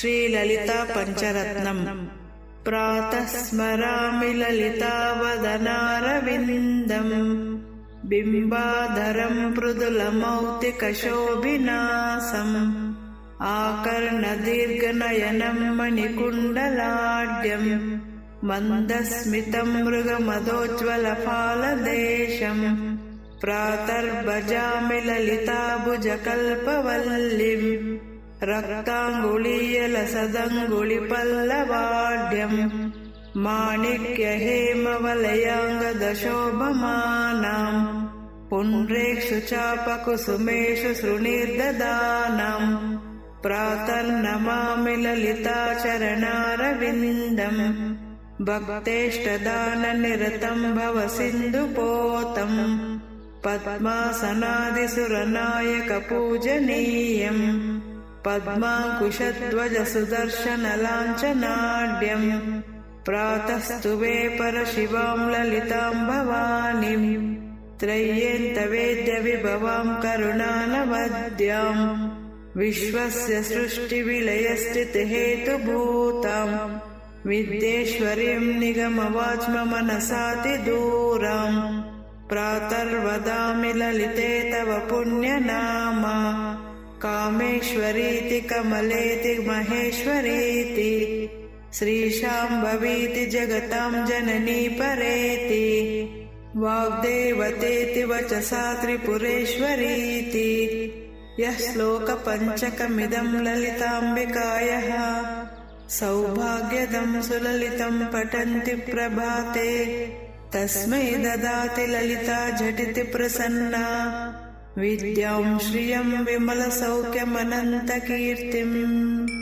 श्रीललिता पञ्चरत्नम्। प्रातः स्मरामि ललितावदनारविन्दम्, बिम्बाधरम् मृदुलमौक्तिकशोभिनासम्, आकर्णदीर्घनयनम् मणिकुण्डलाढ्यम्, मन्दस्मितम् मृगमदोज्ज्वलफालदेशम्। प्रातर्भजामि ललिताभुजकल्पवल्लिम्, रक्ताङ्गुलीयलसदङ्गुलिपल्लवाढ्यम्, माणिक्यहेमवलयाङ्गदशोभमानाम्, पुण्ड्रेषु चापकुसुमेषु सृणिर्ददानाम्। प्रातर्नमामि ललिताचरणारविन्दम्, भक्तेष्टदाननिरतम् भवसिन्धुपोतम्, पद्मासनादिसुरनायकपूजनीयम्, पद्माङ्कुशध्वजसुदर्शनलाञ्छनाढ्यम्। प्रातस्तुवे परशिवाम् ललिताम् भवानीम्, त्रय्यन्तवेद्यविभवाम् करुणानवद्याम्, विश्वस्य सृष्टिविलयस्थितिहेतुभूताम्, विद्येश्वरीम् निगमवाच्ममनसातिदूराम्। प्रातर्वदामि ललिते तव पुण्यनामा, कामेश्वरीति कमलेति महेश्वरीति, श्रीशाम्भवीति जगताम् जननी परेति, वाग्देवतेति वचसा त्रिपुरेश्वरीति। यः श्लोकपञ्चकमिदम् ललिताम्बिकायाः सौभाग्यदम् सुललितम् पठन्ति प्रभाते, तस्मै ददाति ललिता झटिति प्रसन्ना, विद्यां श्रियं विमलसौख्यमनन्तकीर्तिम्।